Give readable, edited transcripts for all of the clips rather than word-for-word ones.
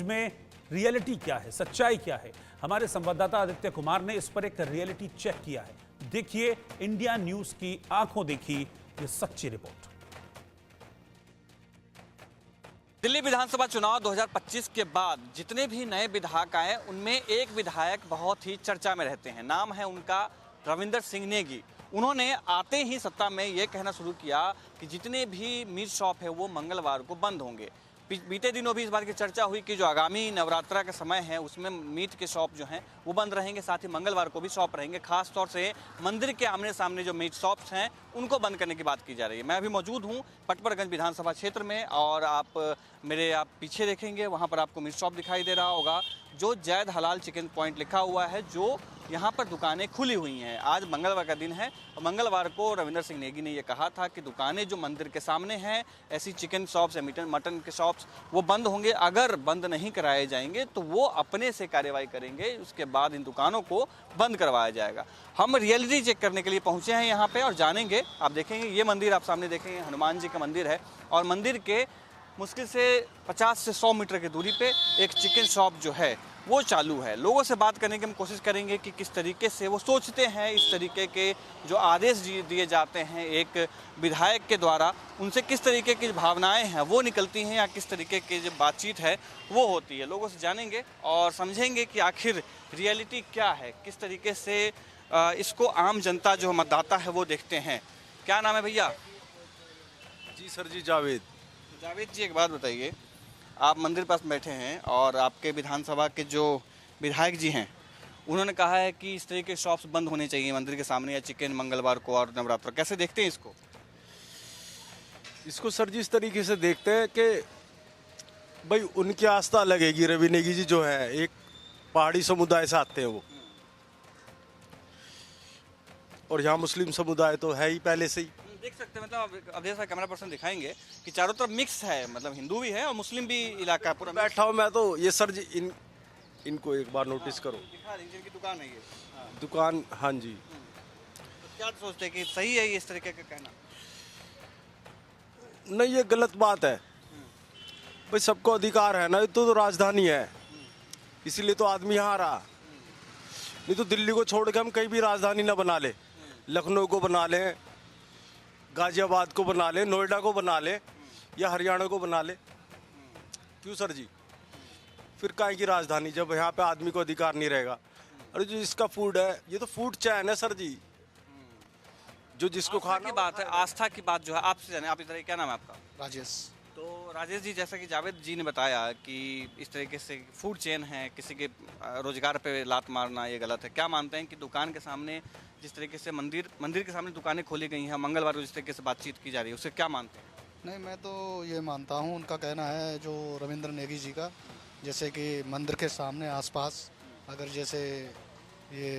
में रियलिटी क्या है, सच्चाई क्या है। हमारे संवाददाता आदित्य कुमार ने इस पर एक रियलिटी चेक किया है। देखिए इंडिया न्यूज की आंखों देखी ये सच्ची रिपोर्ट। दिल्ली विधानसभा चुनाव 2025 के बाद जितने भी नए विधायक आए उनमें एक विधायक बहुत ही चर्चा में रहते हैं। नाम है उनका रविंदर सिंह नेगी। उन्होंने आते ही सत्ता में ये कहना शुरू किया कि जितने भी मीट शॉप है वो मंगलवार को बंद होंगे। बीते दिनों भी इस बात की चर्चा हुई कि जो आगामी नवरात्रा का समय है उसमें मीट के शॉप जो हैं वो बंद रहेंगे, साथ ही मंगलवार को भी शॉप रहेंगे। खास तौर से मंदिर के आमने सामने जो मीट शॉप्स हैं उनको बंद करने की बात की जा रही है। मैं अभी मौजूद हूँ पटपरगंज विधानसभा क्षेत्र में और आप पीछे देखेंगे वहाँ पर आपको मीट शॉप दिखाई दे रहा होगा जो जैद हलाल चिकन पॉइंट लिखा हुआ है, जो यहाँ पर दुकानें खुली हुई हैं। आज मंगलवार का दिन है और मंगलवार को रविंदर सिंह नेगी ने यह कहा था कि दुकानें जो मंदिर के सामने हैं, ऐसी चिकन शॉप्स या मटन के शॉप्स वो बंद होंगे। अगर बंद नहीं कराए जाएंगे तो वो अपने से कार्रवाई करेंगे, उसके बाद इन दुकानों को बंद करवाया जाएगा। हम रियलिटी चेक करने के लिए पहुँचे हैं यहाँ पर और जानेंगे। आप देखेंगे ये मंदिर आप सामने देखेंगे हनुमान जी का मंदिर है और मंदिर के मुश्किल से 50 से 100 मीटर की दूरी पे एक चिकन शॉप जो है वो चालू है। लोगों से बात करने की हम कोशिश करेंगे कि किस तरीके से वो सोचते हैं, इस तरीके के जो आदेश दिए जाते हैं एक विधायक के द्वारा, उनसे किस तरीके की भावनाएं हैं वो निकलती हैं या किस तरीके की जो बातचीत है वो होती है। लोगों से जानेंगे और समझेंगे कि आखिर रियलिटी क्या है, किस तरीके से इसको आम जनता जो मतदाता है वो देखते हैं। क्या नाम है भैया? जी सर जी, जावेद। जावेद जी, एक बात बताइए, आप मंदिर पास बैठे हैं और आपके विधानसभा के जो विधायक जी हैं उन्होंने कहा है कि इस तरह के शॉप्स बंद होने चाहिए मंदिर के सामने या चिकन मंगलवार को और नवरात्र। कैसे देखते हैं इसको? इसको सर जी इस तरीके से देखते हैं कि भाई उनकी आस्था लगेगी। रवि नेगी जी जो है एक पहाड़ी समुदाय से आते हैं वो, और यहाँ मुस्लिम समुदाय तो है ही पहले से ही। देख सकते हैं, मतलब अब जैसा कैमरा पर्सन दिखाएंगे कि चारों तरफ मिक्स है, मतलब हिंदू भी है और मुस्लिम भी इलाका पूरा बैठा हूँ मैं तो। ये सर जी इनको एक बार नोटिस करो। दिखा रही जिनकी दुकान है ये। दुकान, हाँ जी। तो क्या सोचते हैं कि सही है इस तरीके का कहना? नहीं, ये गलत बात है भाई। सबको अधिकार है ना, तो राजधानी है इसीलिए तो आदमी यहाँ रहा। नहीं तो दिल्ली को छोड़ के हम कहीं भी राजधानी ना बना ले, लखनऊ को बना लें, गाजियाबाद को बना ले, नोएडा को बना ले या हरियाणा को बना ले। क्यों सर जी? फिर काहे की राजधानी जब यहाँ पे आदमी को अधिकार नहीं रहेगा। अरे जो इसका फूड है ये तो फूड चैन है सर जी, जो जिसको खाना की बात है, आस्था की बात जो है। आपसे जाने, आप इधर, क्या नाम है आपका? राजेश। तो राजेश जी, जैसा कि जावेद जी ने बताया कि इस तरीके से फूड चेन है, किसी के रोजगार पे लात मारना ये गलत है। क्या मानते हैं कि दुकान के सामने जिस तरीके से मंदिर के सामने दुकानें खोली गई हैं, मंगलवार को जिस तरीके से बातचीत की जा रही है, उससे क्या मानते हैं? नहीं, मैं तो ये मानता हूँ, उनका कहना है जो रविंद्र नेगी जी का, जैसे कि मंदिर के सामने आसपास अगर जैसे ये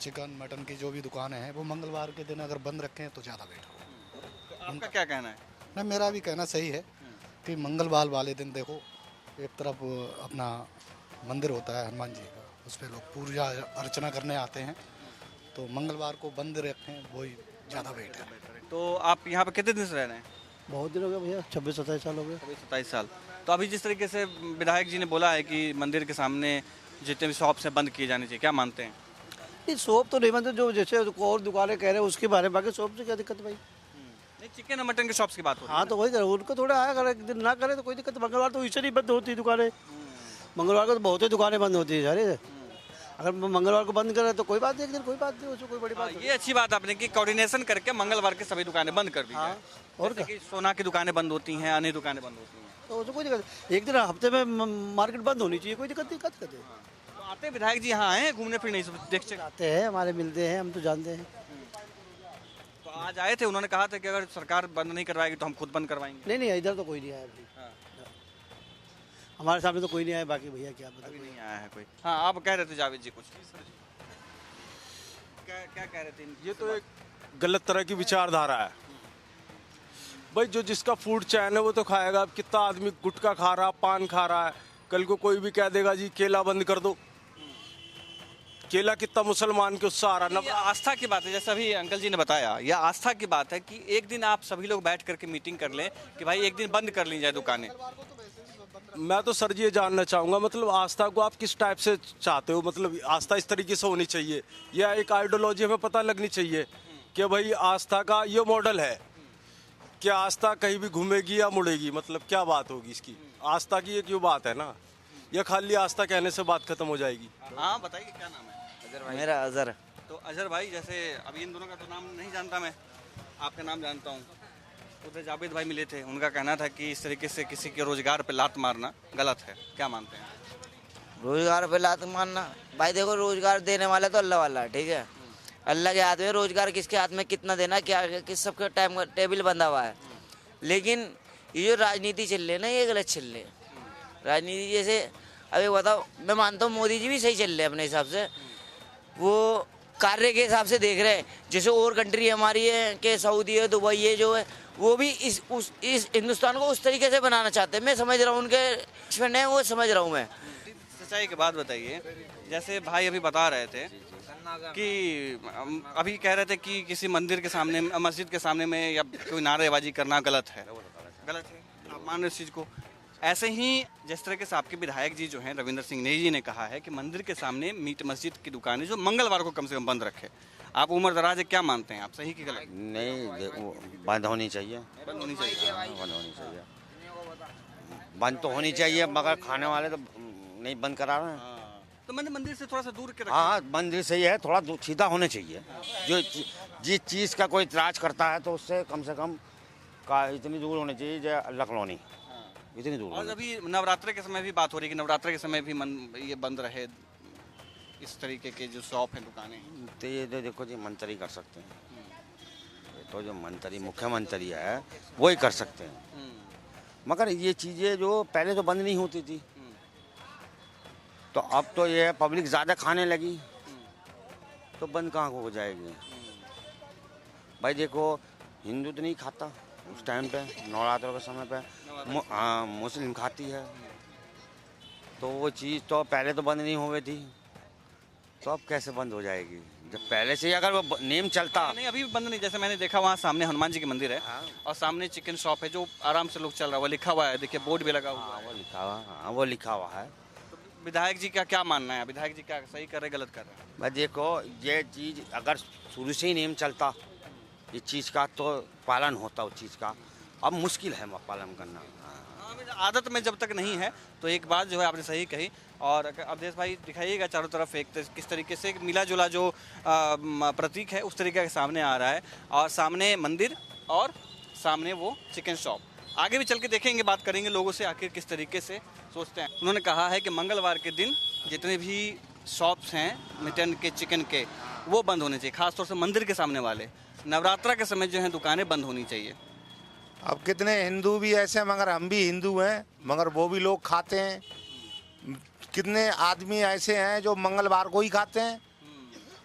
चिकन मटन की जो भी दुकानें हैं वो मंगलवार के दिन अगर बंद रखें तो ज़्यादा बेटर हो। तो आपका क्या कहना है? नहीं, मेरा भी कहना सही है कि मंगलवार वाले दिन देखो, एक तरफ अपना मंदिर होता है हनुमान जी का, उस पर लोग पूजा अर्चना करने आते हैं, तो मंगलवार को बंद रखें वही ज़्यादा बेटर है। तो आप यहाँ पे कितने दिन से रह रहे हैं? बहुत दिन हो गए भैया, 26-27 साल हो गए। 27 साल। तो अभी जिस तरीके से विधायक जी ने बोला है कि मंदिर के सामने जितने भी शॉप्स हैं बंद किए जाने चाहिए, क्या मानते हैं? नहीं, शॉप तो नहीं बनते, जो जैसे और दुकानें कह रहे हैं उसके बारे में, बाकी शॉप से क्या दिक्कत है भाई? नहीं, चिकन और मटन के शॉप्स की बात हो रही है। हाँ तो वही करें, उनको थोड़ा आया, अगर एक दिन ना करे तो कोई दिक्कत। मंगलवार तो इससे नहीं बंद होती दुकानें, मंगलवार को तो बहुत ही दुकानें बंद होती है सारी। अगर मंगलवार को बंद करे तो कोई बात नहीं, एक दिन कोई बात नहीं, उसमें कोई बड़ी बात। ये अच्छी बात आपने की, कोऑर्डिनेशन करके मंगलवार के सभी दुकानें बंद कर दी जाए। और क्या, सोना की दुकानें बंद होती हैं, अन्य दुकानें बंद होती हैं, तो उसमें कोई दिक्कत। एक दिन हफ्ते में मार्केट बंद होनी चाहिए, कोई दिक्कत नहीं। दिक्कत है तो आते विधायक जी यहाँ आए घूमने फिरने, देख आते हैं, हमारे मिलते हैं, हम तो जानते हैं। तो आज आए थे, उन्होंने कहा था कि अगर सरकार बंद नहीं करवाएगी तो हम खुद बंद करवाएंगे। नहीं नहीं, इधर तो कोई नहीं आया भाई, हमारे सामने तो कोई नहीं आया। बाकी भैया क्या पता, अभी नहीं आया है कोई। हाँ, आप कह रहे थे जावेद जी कुछ? क्या कह रहे थे? ये तो एक गलत तरह की विचारधारा है भाई। जो जिसका फूड चैन है वो तो खाएगा। अब कितना आदमी गुटखा खा रहा, पान खा रहा है, कल को कोई भी कह देगा जी केला बंद कर दो। केला कितना मुसलमान के उससे आ रहा। ये आस्था की बात है, जैसे अभी अंकल जी ने बताया, यह आस्था की बात है कि एक दिन आप सभी लोग बैठ करके मीटिंग कर लें कि भाई एक दिन बंद कर ली जाए दुकानें। मैं तो सर जी ये जानना चाहूंगा, मतलब आस्था को आप किस टाइप से चाहते हो? मतलब आस्था इस तरीके से होनी चाहिए या एक आइडियोलॉजी हमें पता लगनी चाहिए कि भाई आस्था का ये मॉडल है, क्या आस्था कहीं भी घूमेगी या मुड़ेगी? मतलब क्या बात होगी इसकी? आस्था की एक ये बात है ना, या खाली आस्था कहने से बात खत्म हो जाएगी? हाँ बताइए, क्या नाम है? अजहर भाई। मेरा अजहर। तो अजहर भाई, जैसे अभी इन दोनों का तो नाम नहीं जानता मैं, आपका नाम जानता हूँ। उधर जावेद भाई मिले थे, उनका कहना था कि इस तरीके से किसी के रोजगार पे लात मारना गलत है, क्या मानते हैं? रोजगार पे लात मारना, भाई देखो रोजगार देने वाला तो अल्लाह वाला है, ठीक है। अल्लाह के हाथ में रोजगार, किसके हाथ में कितना देना, क्या किस सबके टाइम का टेबल बंधा हुआ है। लेकिन ये जो राजनीति चल रही है ना, ये गलत चल रही है राजनीति। जैसे अभी बताओ, मैं मानता हूँ मोदी जी भी सही चल रहे हैं अपने हिसाब से, वो कार्य के हिसाब से देख रहे हैं। जैसे और कंट्री हमारी है कि सऊदी है, दुबई है, जो है वो भी इस हिंदुस्तान को उस तरीके से बनाना चाहते हैं। मैं समझ रहा हूँ उनके एक्सपेंड है, वो समझ रहा हूँ मैं। सच्चाई की बात बताइए, जैसे भाई अभी बता रहे थे कि अभी कह रहे थे कि किसी मंदिर के सामने, मस्जिद के सामने में या कोई नारेबाजी करना गलत है, गलत है, आप मान रहे इस चीज़ को। ऐसे ही जिस तरह के से आपके विधायक जी जो हैं रविंद्र सिंह नेगी जी ने कहा है कि मंदिर के सामने मीट मस्जिद की दुकानें जो मंगलवार को कम से कम बंद रखे। आप उम्र दराज है, क्या मानते हैं आप, सही की गलत? नहीं, बंद होनी चाहिए। बंद होनी चाहिए। बंद होनी चाहिए, बंद तो होनी चाहिए, मगर खाने वाले तो नहीं बंद करा रहे हैं। तो मैंने मंदिर से थोड़ा सा दूर के हाँ, मंदिर सही है, थोड़ा सीधा होने चाहिए। जो जिस चीज़ का कोई इतराज करता है तो उससे कम से कम का इतनी दूर होनी चाहिए, जो लखनौनी इतनी दूर। और अभी नवरात्र के समय भी बात हो रही है कि नवरात्र के समय भी ये बंद रहे, इस तरीके के जो शॉप हैं, दुकानें। तो ये तो देखो जी, मंत्री कर सकते हैं, ये तो जो मंत्री मुख्यमंत्री है वही कर सकते हैं। मगर ये चीज़ें जो पहले तो बंद नहीं होती थी, तो अब तो ये पब्लिक ज़्यादा खाने लगी, तो बंद कहाँ को हो जाएगी? भाई देखो, हिंदू तो नहीं खाता उस टाइम पे, नवरात्रों के समय पे हाँ मुस्लिम खाती है, तो वो चीज़ तो पहले तो बंद नहीं हो गई थी, तो अब कैसे बंद हो जाएगी? जब पहले से ही अगर वो नेम चलता। नहीं, अभी भी बंद नहीं। जैसे मैंने देखा वहाँ सामने हनुमान जी की मंदिर है, और सामने चिकन शॉप है जो आराम से लोग चल रहा है, वो लिखा हुआ है, देखिए बोर्ड भी लगा हुआ है। वो लिखा हुआ, हाँ वो लिखा हुआ है। विधायक जी का क्या मानना है? विधायक जी क्या सही कर रहे, गलत कर रहे हैं? भाई देखो, ये चीज़ अगर शुरू से ही नेम चलता इस चीज़ का, तो पालन होता उस चीज़ का। अब मुश्किल है पालन करना। आदत में जब तक नहीं है, तो एक बात जो है आपने सही कही। और अवधेश भाई दिखाइएगा चारों तरफ, एक किस तरीके से मिला जुला जो प्रतीक है उस तरीके के सामने आ रहा है, और सामने मंदिर और सामने वो चिकन शॉप। आगे भी चल के देखेंगे, बात करेंगे लोगों से आखिर किस तरीके से सोचते हैं। उन्होंने कहा है कि मंगलवार के दिन जितने भी शॉप्स हैं मटन के, चिकन के, वो बंद होने चाहिए, खासतौर से मंदिर के सामने वाले। नवरात्रा के समय जो है दुकानें बंद होनी चाहिए। अब कितने हिंदू भी ऐसे, मगर हम भी हिंदू हैं, मगर वो भी लोग खाते हैं। कितने आदमी ऐसे हैं जो मंगलवार को ही खाते हैं,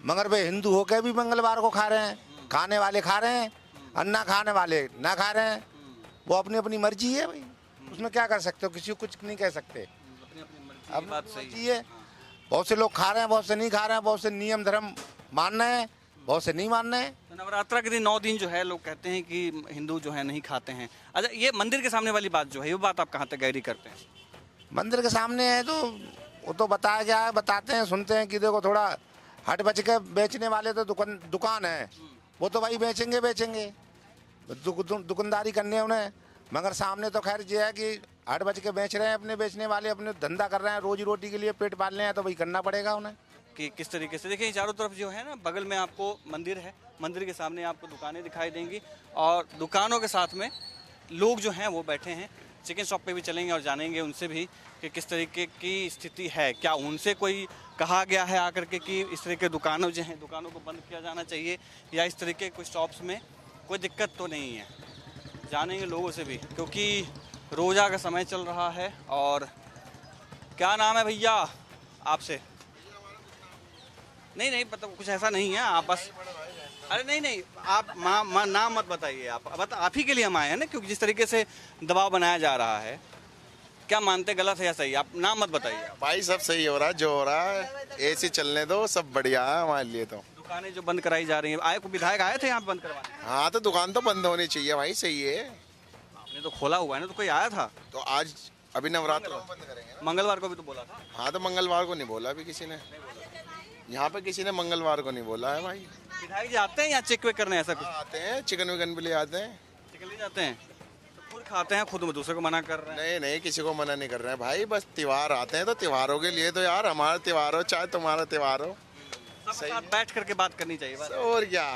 मगर वे हिंदू होकर भी मंगलवार को खा रहे हैं। खाने वाले खा रहे हैं और ना खाने वाले ना खा रहे हैं। वो अपनी अपनी मर्जी है भाई, उसमें क्या कर सकते हो, किसी को कुछ नहीं कह सकते। अब बात सही है, बहुत से लोग खा रहे हैं, बहुत से नहीं खा रहे हैं, बहुत से नियम धर्म मान रहे हैं, बहुत से नहीं मान रहे हैं। तो नवरात्रा के दिन 9 दिन जो है लोग कहते हैं कि हिंदू जो है नहीं खाते हैं। अच्छा, ये मंदिर के सामने वाली बात जो है, ये बात आप कहाँ तक गहरी करते हैं? मंदिर के सामने है तो वो तो बताया गया है, बताते हैं, सुनते हैं कि देखो थोड़ा हट बच के बेचने वाले तो दुकान है, वो तो भाई बेचेंगे दुकानदारी करनी है उन्हें। मगर सामने तो खैर ये है कि हट बच के बेच रहे हैं, अपने बेचने वाले अपने धंधा कर रहे हैं, रोजी रोटी के लिए पेट पाल रहे हैं, तो भाई करना पड़ेगा उन्हें। कि किस तरीके से देखिए, चारों तरफ जो है ना, बगल में आपको मंदिर है, मंदिर के सामने आपको दुकानें दिखाई देंगी, और दुकानों के साथ में लोग जो हैं वो बैठे हैं। चिकन शॉप पे भी चलेंगे और जानेंगे उनसे भी कि किस तरीके की स्थिति है। क्या उनसे कोई कहा गया है आकर के कि इस तरह के दुकानों जो हैं, दुकानों को बंद किया जाना चाहिए, या इस तरीके के कुछ शॉप्स में कोई दिक्कत तो नहीं है? जानेंगे लोगों से भी, क्योंकि रोज़ा का समय चल रहा है। और क्या नाम है भैया आपसे? नहीं पता, कुछ ऐसा नहीं है, आप बस, अरे नहीं आप नाम मत बताइए, आप ही के लिए हम आए हैं ना, क्योंकि जिस तरीके से दबाव बनाया जा रहा है, क्या मानते गलत है या सही? आप नाम मत बताइए। भाई सब सही हो रहा है, जो हो रहा है ऐसे चलने दो, सब बढ़िया है हमारे लिए। तो दुकानें जो बंद कराई जा रही हैं, आए को विधायक आए थे यहाँ बंद करवाने? हाँ, तो दुकान तो बंद होनी चाहिए भाई, सही है। आपने तो खोला हुआ है ना, तो कोई आया था? तो आज अभी नवरात्र में बंद करेंगे। मंगलवार को भी तो बोला था। हाँ तो मंगलवार को नहीं बोला अभी किसी ने, यहाँ पे किसी ने मंगलवार को नहीं बोला है भाई। विधायक जी आते हैं यहाँ चेक वेक करने, ऐसा कुछ? हाँ, आते हैं, चिकन विकन भी ले आते हैं। चिकन ले जाते हैं तो खुद खाते हैं, खुद दूसरे को मना कर रहे हैं। नहीं नहीं, किसी को मना नहीं कर रहे हैं भाई, बस त्योहार आते हैं तो त्योहारों के लिए तो यार, हमारा त्योहार हो चाहे तुम्हारा त्योहार हो, सबके साथ बैठ करके बात करनी चाहिए। बात और क्या,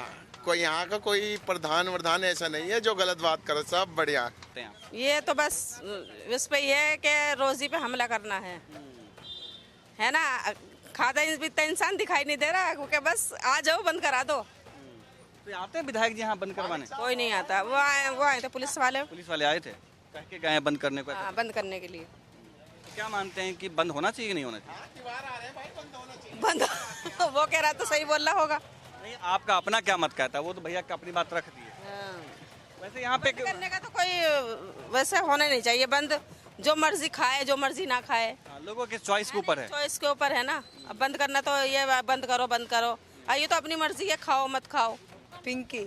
कोई यहाँ का कोई प्रधान ऐसा नहीं है जो गलत बात करे, सब बढ़िया। करते हैं आप। ये तो बस उस पे ये है कि रोजी पे हमला करना है ना। खाता इतना इंसान दिखाई नहीं दे रहा, क्योंकि बस आ जाओ बंद करा दो। तो आते हैं विधायक जी यहाँ बंद करवाने? कोई नहीं आता, वो आए थे पुलिस वाले। पुलिस वाले आए थे, कह के गए हैं बंद करने को। हाँ, बंद करने के लिए। तो क्या मानते हैं कि बंद होना चाहिए कि नहीं होना चाहिए? बंद वो कह रहा तो सही बोल रहा होगा। नहीं, आपका अपना क्या मत कहता है, वो तो भैया का अपनी बात रख दी है। वैसे यहाँ पे करने का तो कोई वैसे होना नहीं चाहिए बंद, जो मर्जी खाए जो मर्जी ना खाए, लोगों के चॉइस के ऊपर है। चॉइस के ऊपर है ना। अब बंद करना तो ये बंद करो, ये तो अपनी मर्जी है, खाओ मत खाओ। पिंकी।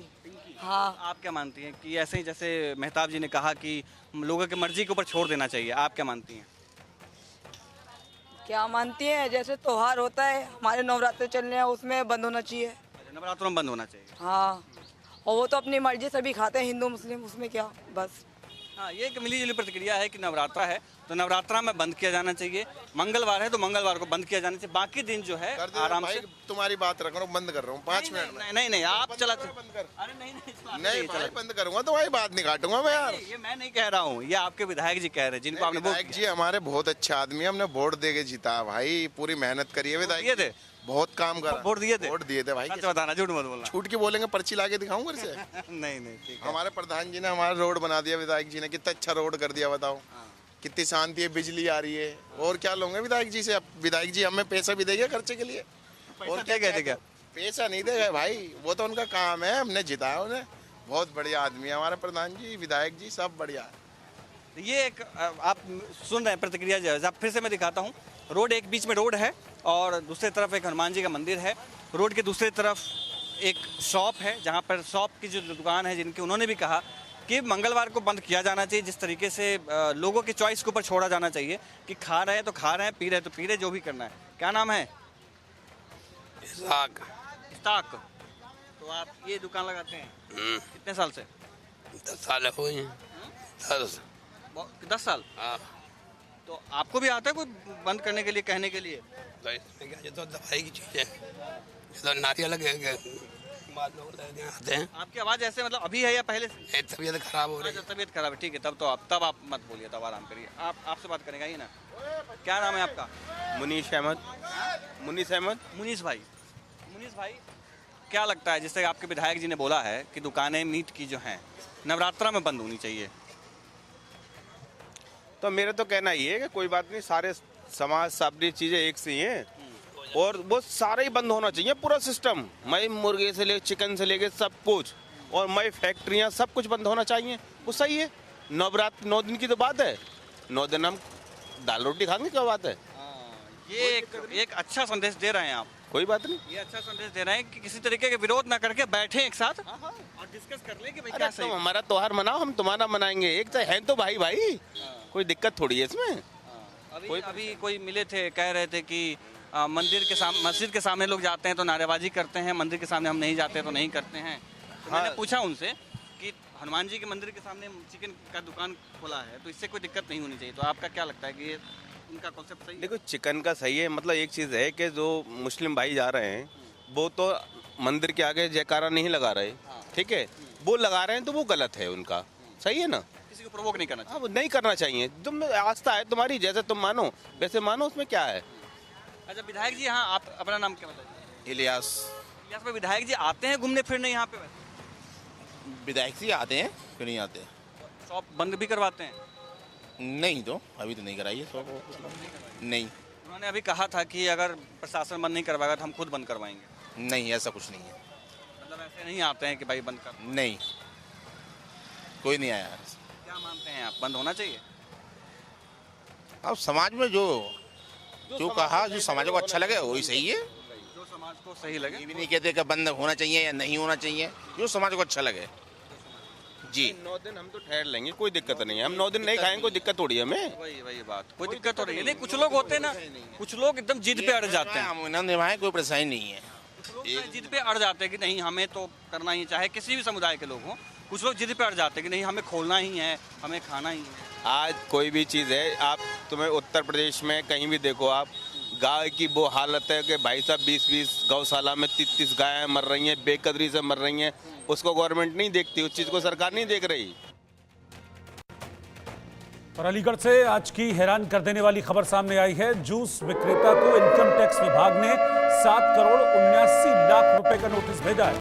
हाँ, आप क्या मानती हैं कि ऐसे ही जैसे मेहताब जी ने कहा कि लोगों की मर्जी के ऊपर छोड़ देना चाहिए, आप क्या मानती हैं? क्या मानती है, जैसे त्योहार होता है हमारे नवरात्र चल रहे हैं उसमें बंद होना चाहिए। नवरात्रों में बंद होना चाहिए। हाँ, और वो तो अपनी मर्जी से भी खाते हैं हिंदू मुस्लिम, उसमें क्या बस। हाँ, ये एक मिली जुली प्रतिक्रिया है कि नवरात्रा है तो नवरात्रा में बंद किया जाना चाहिए, मंगलवार है तो मंगलवार को बंद किया जाना चाहिए, बाकी दिन जो है आराम से। तुम्हारी बात रख रहा हूँ, बंद कर रहा हूँ 5 मिनट में। नहीं आप चला बंद कर। अरे नहीं नहीं भाई, बंद करूंगा तो भाई बात नहीं काटूंगा मैं यार। ये मैं नहीं कह रहा हूँ, ये आपके विधायक जी कह रहे हैं जिनको आपने वोट विधायक जी हमारे बहुत अच्छे आदमी है, हमने वोट दे के जीता भाई, पूरी मेहनत करी है विधायक दिए थे, बहुत काम करा। वोट दिए थे? वोट दिए थे भाई। सच बताना, झूठ मत बोलना। छूट के बोलेंगे, पर्ची लाके दिखाऊं घर से? नहीं ठीक है। हमारे प्रधान जी ने हमारा रोड बना दिया, विधायक जी ने कितना अच्छा रोड कर दिया, बताओ कितनी शांति है, बिजली आ रही है, और क्या लोगे विधायक जी से? अब विधायक जी हमें पैसा भी देंगे खर्चे के लिए, और क्या कहते क्या? पैसा नहीं देगा भाई, वो तो उनका काम है, हमने जिताया उन्हें। बहुत बढ़िया आदमी है हमारे प्रधान जी, विधायक जी सब बढ़िया है। ये एक आप सुन रहे हैं प्रतिक्रिया जो है, फिर से मैं दिखाता हूँ। रोड, एक बीच में रोड है और दूसरी तरफ एक हनुमान जी का मंदिर है। रोड के दूसरी तरफ एक शॉप है, जहाँ पर शॉप की जो दुकान है जिनकी, उन्होंने भी कहा कि मंगलवार को बंद किया जाना चाहिए। जिस तरीके से लोगों की चॉइस के ऊपर छोड़ा जाना चाहिए कि खा रहे हैं तो खा रहे हैं, पी रहे तो पी रहे, जो भी करना है। क्या नाम है? इस्ताक। तो आप ये दुकान लगाते हैं कितने साल से? 10 साल हुए हैं। 10 साल? हाँ। तो आपको भी आता है कोई बंद करने के लिए, कहने के लिए? तो इसमें क्या, ये तो दवाई की चीज़ है, ये तो नारियल आते हैं। आपकी आवाज़ ऐसे मतलब अभी है या पहले से? तबीयत खराब हो रही है। तबीयत खराब है, ठीक है, तब आप मत बोलिए, तब आराम करिए। आपसे बात करेंगे, आइए ना। क्या नाम है आपका? मुनीश अहमद। मुनीश भाई, क्या लगता है, जिससे आपके विधायक जी ने बोला है कि दुकानें मीट की जो हैं नवरात्रा में बंद होनी चाहिए? तो मेरा तो कहना ये है कि कोई बात नहीं, सारे समाज सारी चीजें एक से ही हैं, और वो सारे ही बंद होना चाहिए, पूरा सिस्टम, मई मुर्गे से ले चिकन से लेके सब कुछ, और मई फैक्ट्रियाँ सब कुछ बंद होना चाहिए। वो सही है। नवरात्र 9 दिन की तो बात है, 9 दिन हम दाल रोटी खाएंगे, क्या बात है? ये एक अच्छा संदेश दे रहे हैं आप। कोई बात नहीं, ये अच्छा संदेश दे रहे हैं कि किसी तरीके के विरोध ना करके बैठे एक साथ और डिस्कस कर लें कि भाई क्या सही तुम हमारा त्योहार मनाओ, हम तुम्हारा मनाएंगे, एक तो है तो भाई कोई दिक्कत थोड़ी है इसमें। अभी कोई मिले थे, कह रहे थे कि मस्जिद के सामने लोग जाते हैं तो नारेबाजी करते हैं, मंदिर के सामने हम नहीं जाते तो नहीं करते हैं। तो मैंने पूछा उनसे कि हनुमान जी के मंदिर के सामने चिकन का दुकान खोला है तो इससे कोई दिक्कत नहीं होनी चाहिए, तो आपका क्या लगता है कि ये उनका कॉन्सेप्ट सही है? देखो, चिकन का सही है, मतलब एक चीज़ है कि जो मुस्लिम भाई जा रहे हैं वो तो मंदिर के आगे जयकारा नहीं लगा रहे, ठीक है, वो लगा रहे हैं तो वो गलत है उनका, सही है ना? किसी को प्रोवोक नहीं करना चाहिए। अब नहीं करना चाहिए, तुम आस्था है तुम्हारी, जैसे तुम मानो वैसे मानो, उसमें क्या है? अच्छा विधायक जी, हाँ, आप अपना नाम क्या बताइए? इलियास। भाई, विधायक जी आते हैं घूमने फिरने यहाँ पे? विधायक जी आते हैं, क्यों नहीं आते? शॉप बंद भी करवाते हैं? नहीं, तो अभी तो नहीं कराइए शॉप, नहीं। उन्होंने अभी कहा था कि अगर प्रशासन बंद नहीं करवाएगा तो हम खुद बंद करवाएंगे। नहीं, ऐसा कुछ नहीं है। मतलब ऐसे नहीं आते हैं कि भाई बंद कर? नहीं, कोई नहीं आया। क्या मानते हैं आप, बंद होना चाहिए? अब समाज में जो कहा, जो समाज को अच्छा लगे वही सही है। जो समाज को सही लगे। ये भी नहीं कहते कि बंद होना चाहिए या नहीं होना चाहिए, जो समाज को अच्छा लगे। जी 9 दिन हम तो ठहर लेंगे, कोई दिक्कत नहीं है। हम 9 दिन नहीं खाएंगे, कोई दिक्कत थोड़ी है हमें। वही बात, कोई दिक्कत हो रही है नहीं। कुछ लोग होते हैं ना, कुछ लोग एकदम जिद पे अड़ जाते हैं। हम इन्हें निभाएं, कोई परेशानी नहीं है। लोग जिद पे अड़ जाते हैं कि नहीं हमें तो करना ही, चाहे किसी भी समुदाय के लोग हों। कुछ लोग जिद पे अड़ जाते हैं कि नहीं हमें खोलना ही है, हमें खाना ही है। आज कोई भी चीज़ है, आप तुम्हें उत्तर प्रदेश में कहीं भी देखो आप, गाय की वो हालत है कि भाई साहब 20-20 गौशाला में 33 गायें मर रही हैं, बेकदरी से मर रही हैं। उसको गवर्नमेंट नहीं देखती, उस चीज़ को सरकार नहीं देख रही। और अलीगढ़ से आज की हैरान कर देने वाली खबर सामने आई है। जूस विक्रेता को इनकम टैक्स विभाग ने 7 करोड़ 79 लाख रुपए का नोटिस भेजा है।